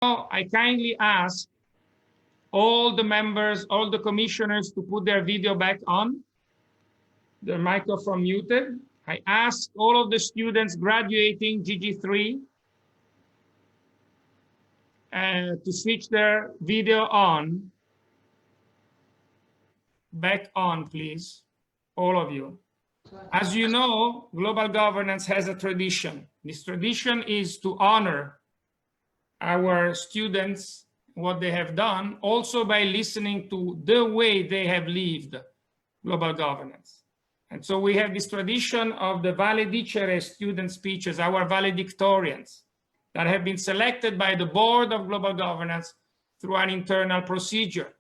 I kindly ask all the members, all the commissioners to put their video back on, their microphone muted. I ask all of the students graduating GG3 to switch their video on, back on, please, all of you. As you know, global governance has a tradition. This tradition is to honor our students, what they have done, also by listening to the way they have lived global governance. And so we have this tradition of the Vale Dicere student speeches, our valedictorians, that have been selected by the board of global governance through an internal procedure.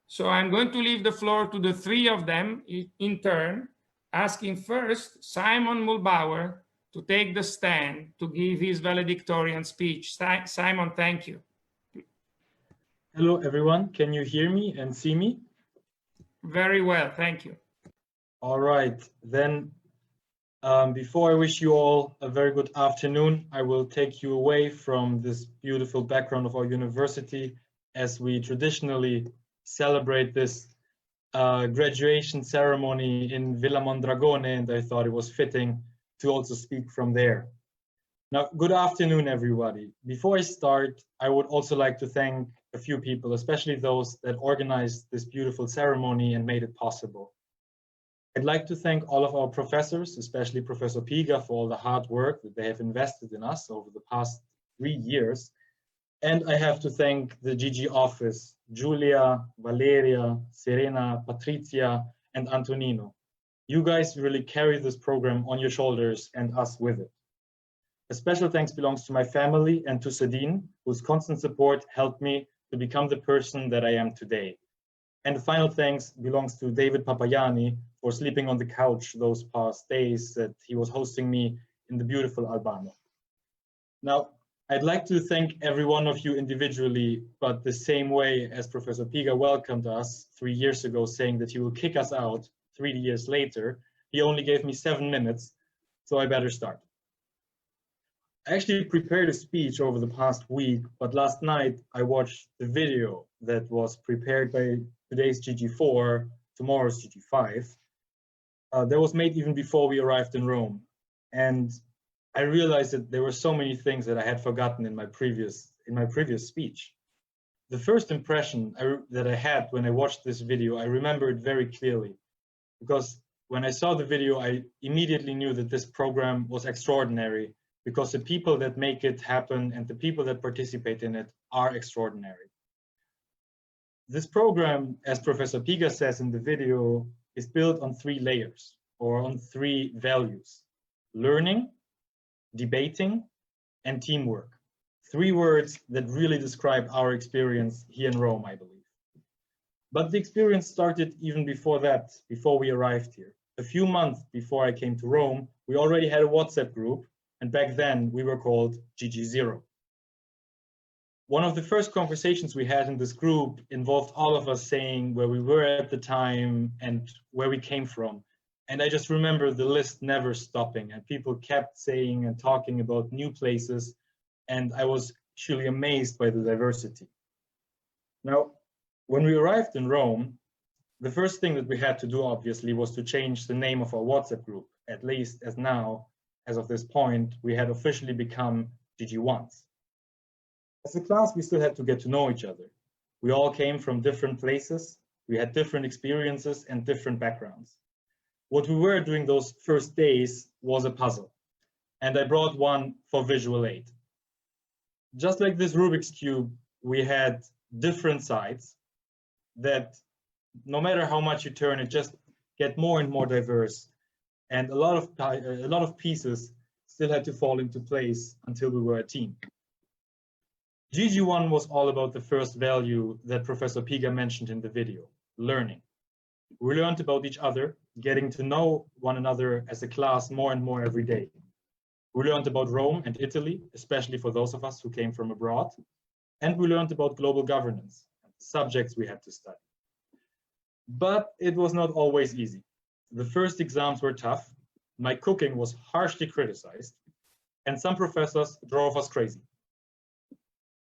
So I'm going to leave the floor to the three of them in turn, asking first Simon Muhlbauer to take the stand to give his valedictorian speech. Simon, thank you. Hello, everyone. Can you hear me and see me? Very well, thank you. All right, then before I wish you all a very good afternoon, I will take you away from this beautiful background of our university as we traditionally celebrate this graduation ceremony in Villa Mondragone, and I thought it was fitting to also speak from there. Now, good afternoon, everybody. Before I start, I would also like to thank a few people, especially those that organized this beautiful ceremony and made it possible. I'd like to thank all of our professors, especially Professor Piga, for all the hard work that they have invested in us over the past 3 years. And I have to thank the GG office, Giulia, Valeria, Serena, Patrizia, and Antonino. You guys really carry this program on your shoulders and us with it. A special thanks belongs to my family and to Sadine, whose constant support helped me to become the person that I am today. And the final thanks belongs to David Papayani for sleeping on the couch those past days that he was hosting me in the beautiful Albano. Now, I'd like to thank every one of you individually, but the same way as Professor Piga welcomed us 3 years ago, saying that he will kick us out 3 years later, he only gave me 7 minutes, so I better start. I actually prepared a speech over the past week, but last night I watched the video that was prepared by today's GG4, tomorrow's GG5. That was made even before we arrived in Rome. And I realized that there were so many things that I had forgotten in my previous speech. The first impression that I had when I watched this video, I remember it very clearly, because when I saw the video, I immediately knew that this program was extraordinary, because the people that make it happen and the people that participate in it are extraordinary. This program, as Professor Piga says in the video, is built on 3 layers, or on 3 values: learning, debating, and teamwork. 3 words that really describe our experience here in Rome, I believe. But the experience started even before that, before we arrived here. A few months before I came to Rome, we already had a WhatsApp group, and back then we were called GG0. One of the first conversations we had in this group involved all of us saying where we were at the time and where we came from. And I just remember the list never stopping, and people kept saying and talking about new places, and I was actually amazed by the diversity. Now, when we arrived in Rome, the first thing that we had to do, obviously, was to change the name of our WhatsApp group, at least as now, as of this point, we had officially become GG1s. As a class, we still had to get to know each other. We all came from different places, we had different experiences and different backgrounds. What we were doing those first days was a puzzle, and I brought one for visual aid. Just like this Rubik's Cube, we had different sides that no matter how much you turn, it just get more and more diverse, and a lot of pieces still had to fall into place until we were a team. GG1 was all about the first value that Professor Piga mentioned in the video, learning. We learned about each other, getting to know one another as a class more and more every day. We learned about Rome and Italy, especially for those of us who came from abroad, and we learned about global governance, and the subjects we had to study. But it was not always easy. The first exams were tough, my cooking was harshly criticized, and some professors drove us crazy.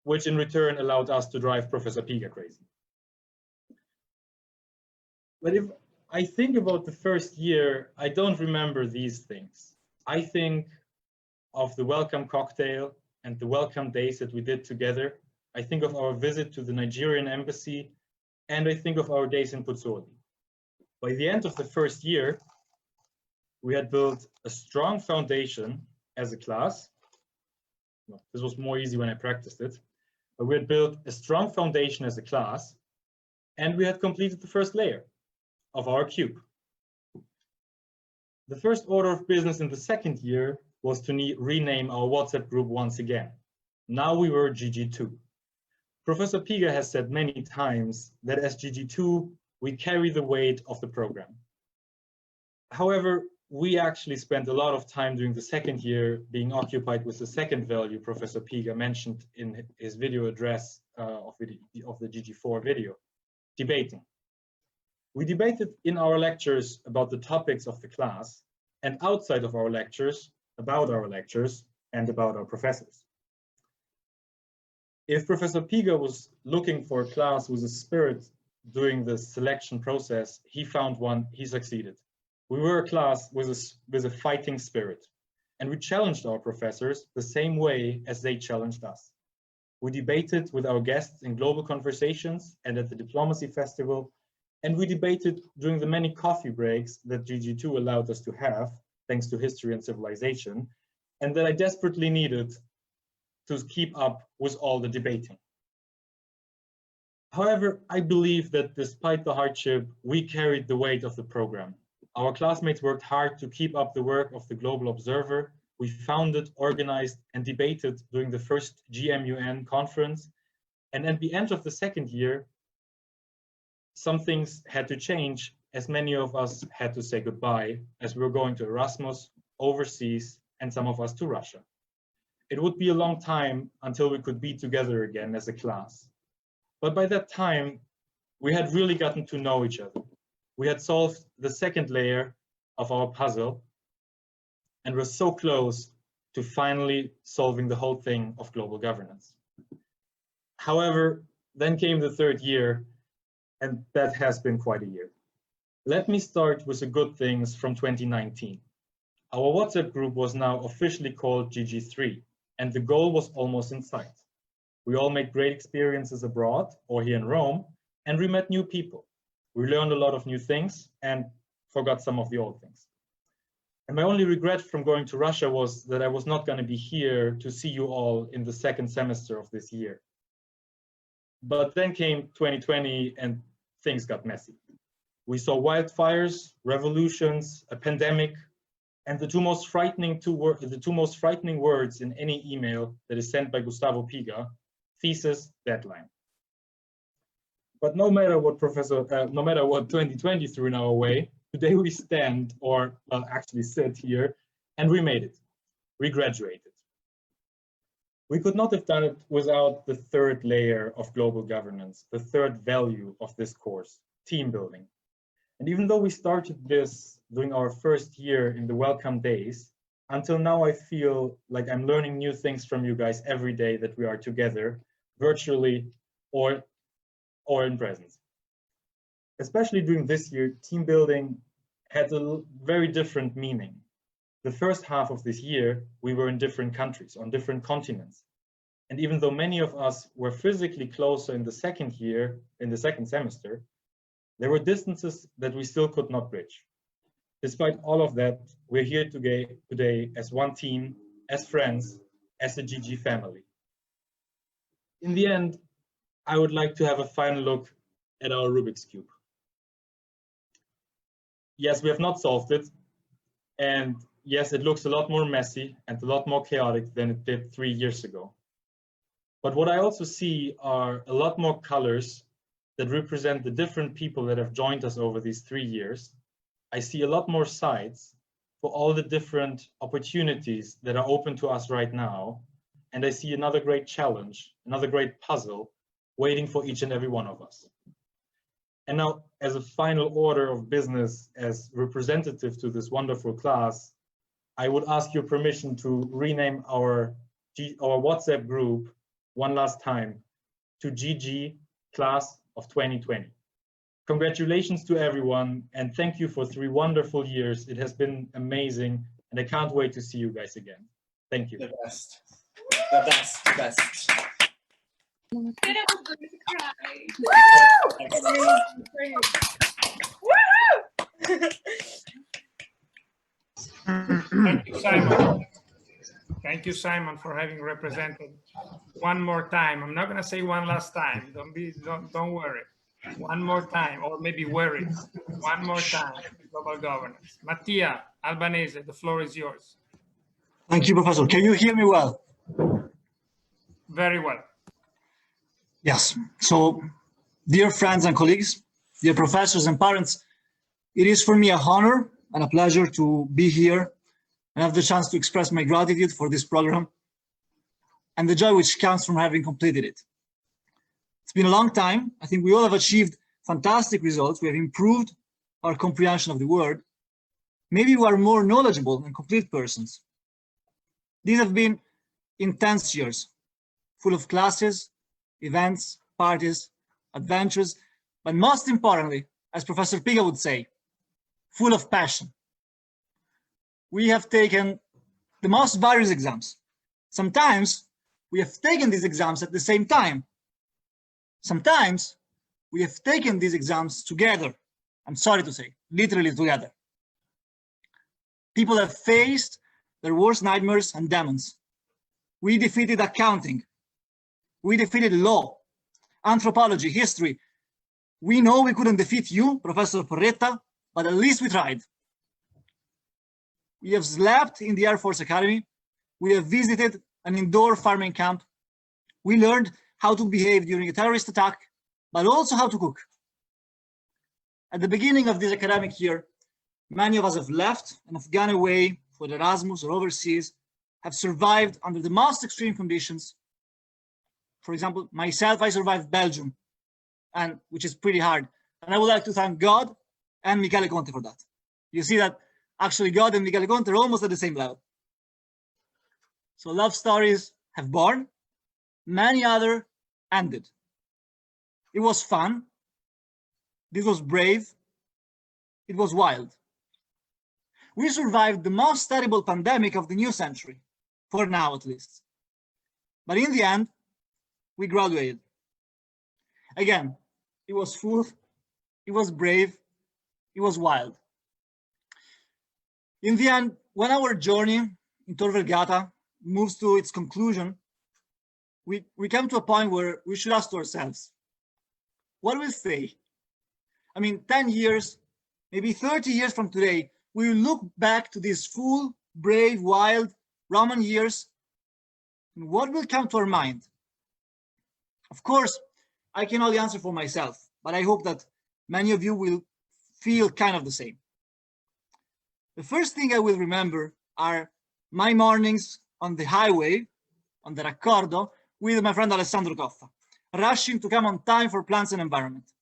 which in return allowed us to drive Professor Piga crazy. But if I think about the first year, I don't remember these things. I think of the welcome cocktail and the welcome days that we did together. I think of our visit to the Nigerian embassy, and I think of our days in Puzzoli. By the end of the first year, we had built a strong foundation as a class. Well, this was more easy when I practiced it, but we had built a strong foundation as a class, and we had completed the first layer of our cube. The first order of business in the second year was to rename our WhatsApp group once again. Now we were GG2. Professor Piga has said many times that as GG2, we carry the weight of the program. However, we actually spent a lot of time during the second year being occupied with the second value Professor Piga mentioned in his video address of the GG4 video, debating. We debated in our lectures about the topics of the class, and outside of our lectures, about our lectures and about our professors. If Professor Piga was looking for a class with a spirit during the selection process, he found one, he succeeded. We were a class with a fighting spirit, and we challenged our professors the same way as they challenged us. We debated with our guests in global conversations and at the Diplomacy Festival, and we debated during the many coffee breaks that GG2 allowed us to have, thanks to History and Civilization, and that I desperately needed to keep up with all the debating. However, I believe that despite the hardship, we carried the weight of the program. Our classmates worked hard to keep up the work of the Global Observer. We founded, organized, and debated during the first GMUN conference. And at the end of the second year, some things had to change, as many of us had to say goodbye, as we were going to Erasmus, overseas, and some of us to Russia. It would be a long time until we could be together again as a class. But by that time, we had really gotten to know each other. We had solved the second layer of our puzzle and were so close to finally solving the whole thing of global governance. However, then came the third year, and that has been quite a year. Let me start with the good things from 2019. Our WhatsApp group was now officially called GG3, and the goal was almost in sight. We all made great experiences abroad or here in Rome, and we met new people. We learned a lot of new things and forgot some of the old things. And my only regret from going to Russia was that I was not going to be here to see you all in the second semester of this year. But then came 2020 and things got messy. We saw wildfires, revolutions, a pandemic, and the two most frightening words in any email that is sent by Gustavo Piga: thesis, deadline. But no matter what 2020 threw in our way, today we stand, or well, actually sit here, and we made it. We graduated. We could not have done it without the third layer of global governance, the third value of this course, team building. And even though we started this during our first year in the welcome days, until now I feel like I'm learning new things from you guys every day that we are together, virtually or in presence. Especially during this year, team building had a very different meaning. The first half of this year, we were in different countries, on different continents. And even though many of us were physically closer in the second year, in the second semester, there were distances that we still could not bridge. Despite all of that, we're here today as one team, as friends, as a GG family. In the end, I would like to have a final look at our Rubik's Cube. Yes, we have not solved it. And yes, it looks a lot more messy and a lot more chaotic than it did 3 years ago. But what I also see are a lot more colors that represent the different people that have joined us over these 3 years. I see a lot more sides for all the different opportunities that are open to us right now. And I see another great challenge, another great puzzle waiting for each and every one of us. And now, as a final order of business, as representative to this wonderful class, I would ask your permission to rename our WhatsApp group one last time to GG class of 2020. Congratulations to everyone, and thank you for 3 wonderful years. It has been amazing, and I can't wait to see you guys again. Thank you. The best. The best. The best. Thank you, Simon. Thank you, Simon, for having represented one more time. I'm not going to say one last time. Don't worry. One more time, or maybe worry. One more time. Global governance. Mattia, Albanese, the floor is yours. Thank you, Professor. Can you hear me well? Very well. Yes. So, dear friends and colleagues, dear professors and parents, it is for me a honor and a pleasure to be here and have the chance to express my gratitude for this program and the joy which comes from having completed it. It's been a long time. I think we all have achieved fantastic results. We have improved our comprehension of the world. Maybe we are more knowledgeable and complete persons. These have been intense years, full of classes, events, parties, adventures, but most importantly, as Professor Piga would say, full of passion. We have taken the most various exams. Sometimes we have taken these exams at the same time. Sometimes we have taken these exams together. I'm sorry to say, literally together. People have faced their worst nightmares and demons. We defeated accounting. We defeated law, anthropology, history. We know we couldn't defeat you, Professor Porretta, but at least we tried. We have slept in the Air Force Academy. We have visited an indoor farming camp. We learned how to behave during a terrorist attack, but also how to cook. At the beginning of this academic year, many of us have left and have gone away for Erasmus or overseas, have survived under the most extreme conditions. For example, myself, I survived Belgium, and which is pretty hard. And I would like to thank God and Michele Conte for that. You see that actually God and Michele Conte are almost at the same level. So love stories have born, many other ended. It was fun. This was brave. It was wild. We survived the most terrible pandemic of the new century, for now at least. But in the end, we graduated. Again, it was full, it was brave, it was wild. In the end, when our journey in Tor Vergata moves to its conclusion, we come to a point where we should ask ourselves, what will stay? I mean, 10 years, maybe 30 years from today, we will look back to these full, brave, wild Roman years, and what will come to our mind? Of course, I can only answer for myself, but I hope that many of you will feel kind of the same. The first thing I will remember are my mornings on the highway, on the Raccordo, with my friend Alessandro Coffa, rushing to come on time for plants and environment,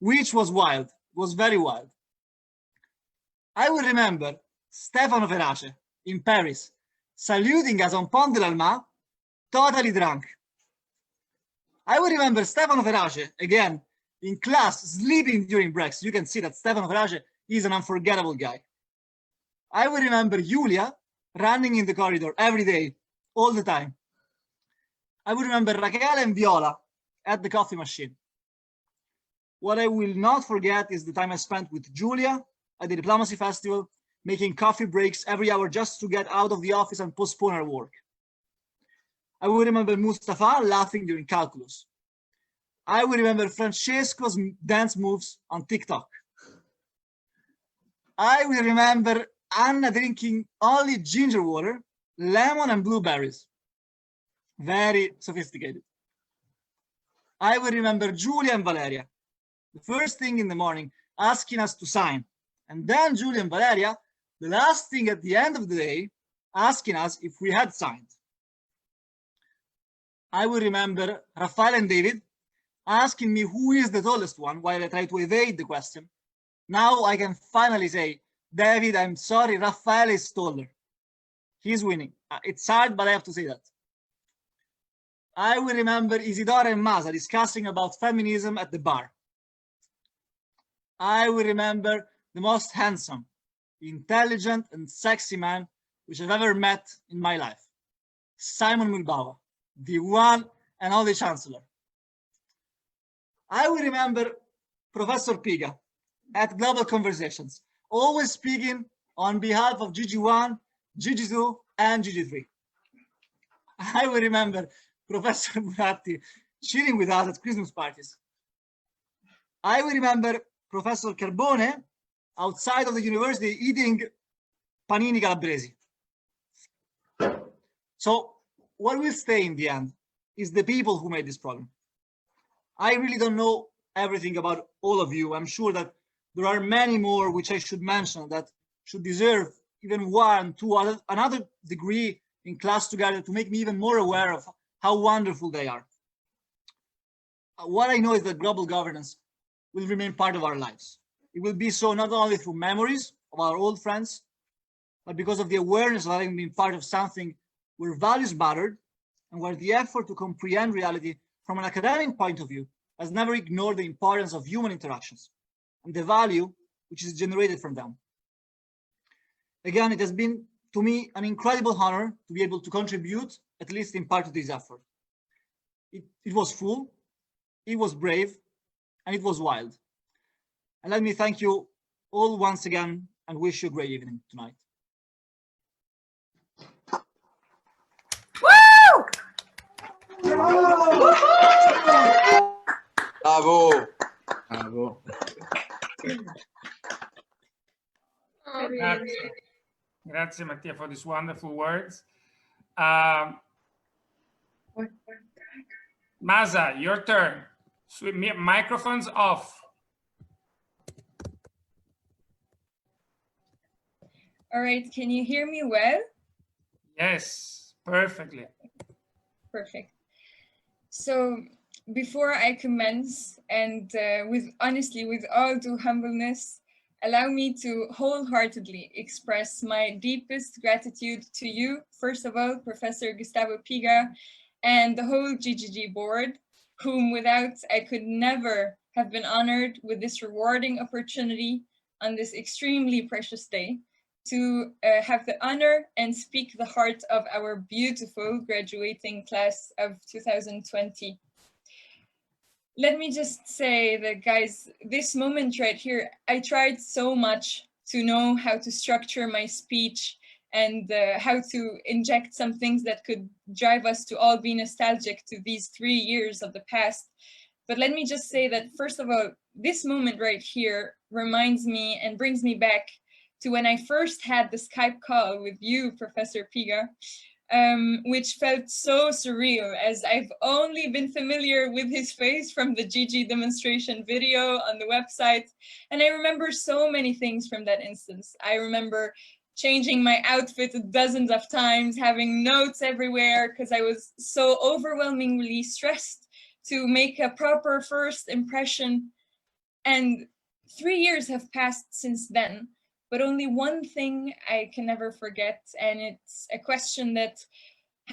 which was wild, was very wild. I will remember Stefano Verace in Paris, saluting us on Pont de l'Alma, totally drunk. I will remember Stefano Verace, again, in class, sleeping during breaks. You can see that Stefano Verace is an unforgettable guy. I will remember Julia running in the corridor every day, all the time. I will remember Raquel and Viola at the coffee machine. What I will not forget is the time I spent with Julia at the Diplomacy Festival, making coffee breaks every hour just to get out of the office and postpone our work. I will remember Mustafa laughing during calculus. I will remember Francesco's dance moves on TikTok. I will remember Anna drinking only ginger water, lemon and blueberries. Very sophisticated. I will remember Julia and Valeria, the first thing in the morning, asking us to sign. And then Julia and Valeria, the last thing at the end of the day, asking us if we had signed. I will remember Rafael and David asking me who is the tallest one while I try to evade the question. Now I can finally say, David, I'm sorry, Rafael is taller. He's winning. It's hard, but I have to say that. I will remember Isidora and Masa discussing about feminism at the bar. I will remember the most handsome, intelligent, and sexy man which I've ever met in my life, Simon Muhlbauer, the one and only Chancellor. I will remember Professor Piga at Global Conversations, always speaking on behalf of GG1, GG2, and GG3. I will remember Professor Muratti cheering with us at Christmas parties. I will remember Professor Carbone outside of the university eating panini calabresi. So what will stay in the end is the people who made this program. I really don't know everything about all of you. I'm sure that there are many more which I should mention that should deserve even one, two, another degree in class together to make me even more aware of how wonderful they are. What I know is that global governance will remain part of our lives. It will be so not only through memories of our old friends, but because of the awareness of having been part of something where values mattered and where the effort to comprehend reality from an academic point of view has never ignored the importance of human interactions and the value which is generated from them. Again, it has been, to me, an incredible honor to be able to contribute, at least in part, to this effort. It was full, it was brave, and it was wild. And let me thank you all once again and wish you a great evening tonight. Bravo. Bravo. Grazie. Grazie Mattia for these wonderful words. Masa, your turn. Microphones off. All right, can you hear me well? Yes, perfectly. Perfect. So before I commence, and honestly, with all due humbleness, allow me to wholeheartedly express my deepest gratitude to you, first of all, Professor Gustavo Piga, and the whole GGG board, whom without I could never have been honored with this rewarding opportunity on this extremely precious day to have the honor and speak the heart of our beautiful graduating class of 2020. Let me just say that, guys, this moment right here, I tried so much to know how to structure my speech and how to inject some things that could drive us to all be nostalgic to these 3 years of the past. But let me just say that, first of all, this moment right here reminds me and brings me back to when I first had the Skype call with you, Professor Piga, which felt so surreal, as I've only been familiar with his face from the GG demonstration video on the website. And I remember so many things from that instance. I remember changing my outfit dozens of times, having notes everywhere, because I was so overwhelmingly stressed to make a proper first impression. And 3 years have passed since then. But only one thing I can never forget, and it's a question that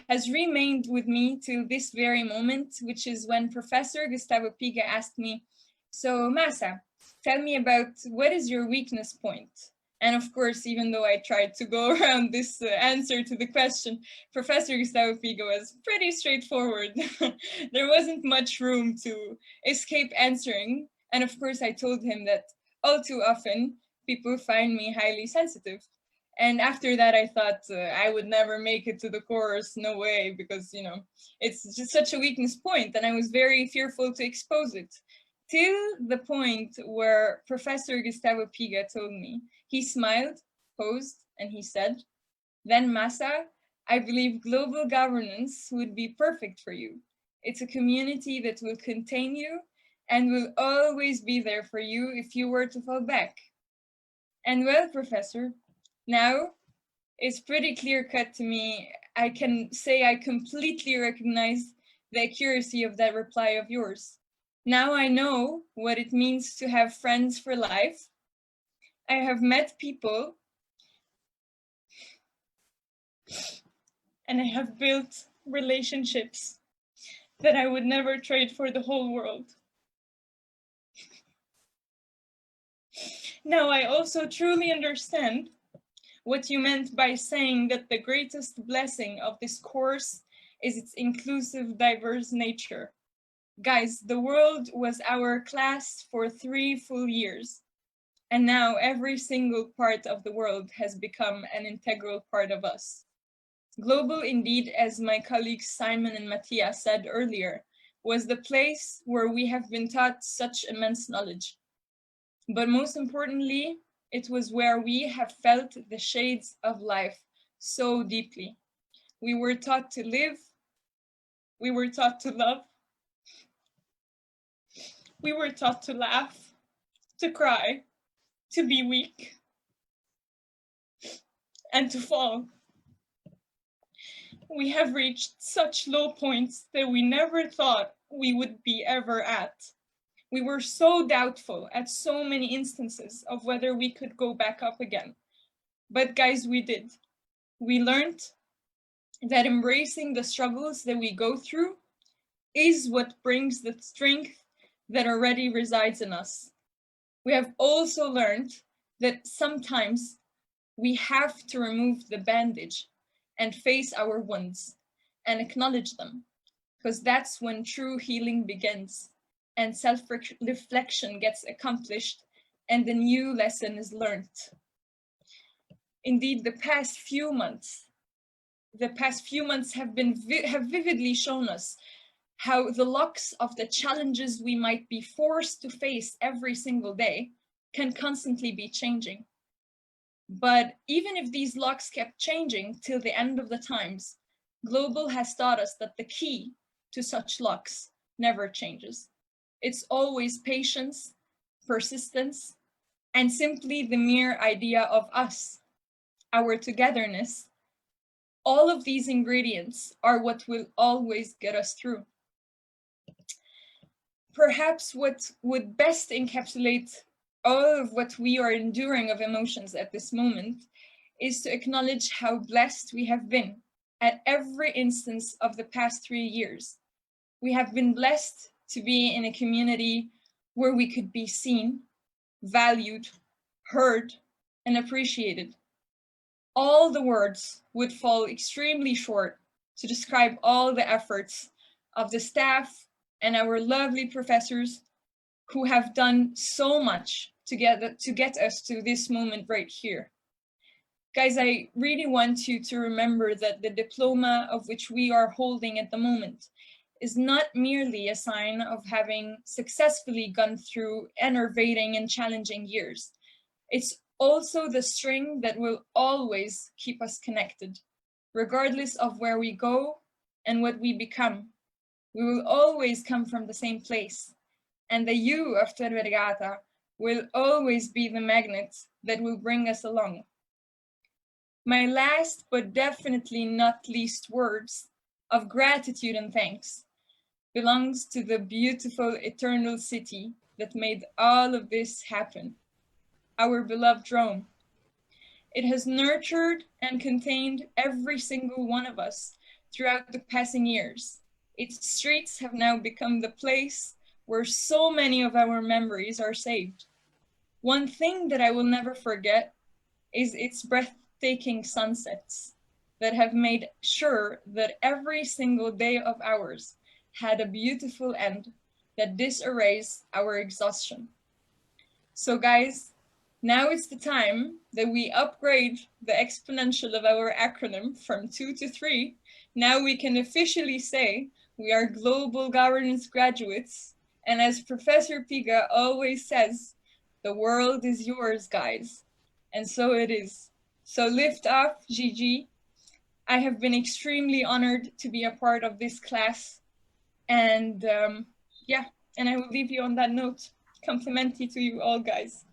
has remained with me till this very moment, which is when Professor Gustavo Piga asked me, so Masa, tell me about what is your weakness point? And of course, even though I tried to go around this answer to the question, Professor Gustavo Piga was pretty straightforward. There wasn't much room to escape answering. And of course, I told him that all too often, people find me highly sensitive. And after that, I thought I would never make it to the course, no way, because, you know, it's just such a weakness point, and I was very fearful to expose it. Till the point where Professor Gustavo Piga told me, he smiled, posed, and he said, then Masa, I believe global governance would be perfect for you. It's a community that will contain you and will always be there for you if you were to fall back. And well, Professor, now it's pretty clear cut to me. I can say I completely recognize the accuracy of that reply of yours. Now I know what it means to have friends for life. I have met people and I have built relationships that I would never trade for the whole world. Now, I also truly understand what you meant by saying that the greatest blessing of this course is its inclusive, diverse nature. Guys, the world was our class for 3 full years, and now every single part of the world has become an integral part of us. Global, indeed, as my colleagues Simon and Mattia said earlier, was the place where we have been taught such immense knowledge. But most importantly, it was where we have felt the shades of life so deeply. We were taught to live, we were taught to love, we were taught to laugh, to cry, to be weak, and to fall. We have reached such low points that we never thought we would be ever at. We were so doubtful at so many instances of whether we could go back up again. But guys, we did. We learned that embracing the struggles that we go through is what brings the strength that already resides in us. We have also learned that sometimes we have to remove the bandage and face our wounds and acknowledge them, because that's when true healing begins and self-reflection gets accomplished and the new lesson is learned. Indeed, the past few months have vividly shown us how the locks of the challenges we might be forced to face every single day can constantly be changing. But even if these locks kept changing till the end of the times, Global has taught us that the key to such locks never changes. It's always patience, persistence, and simply the mere idea of us, our togetherness. All of these ingredients are what will always get us through. Perhaps what would best encapsulate all of what we are enduring of emotions at this moment is to acknowledge how blessed we have been at every instance of the past 3 years. We have been blessed to be in a community where we could be seen, valued, heard, and appreciated. All the words would fall extremely short to describe all the efforts of the staff and our lovely professors who have done so much to get us to this moment right here. Guys, I really want you to remember that the diploma of which we are holding at the moment is not merely a sign of having successfully gone through enervating and challenging years. It's also the string that will always keep us connected, regardless of where we go and what we become. We will always come from the same place, and the you of Tor Vergata will always be the magnet that will bring us along. My last but definitely not least words of gratitude and thanks belongs to the beautiful eternal city that made all of this happen, our beloved Rome. It has nurtured and contained every single one of us throughout the passing years. Its streets have now become the place where so many of our memories are saved. One thing that I will never forget is its breathtaking sunsets that have made sure that every single day of ours had a beautiful end that disarrays our exhaustion. So guys, now it's the time that we upgrade the exponential of our acronym from 2 to 3. Now we can officially say we are global governance graduates. And as Professor Piga always says, the world is yours, guys. And so it is. So lift off, Gigi. I have been extremely honored to be a part of this class. And yeah, and I will leave you on that note. Complimenti to you all, guys.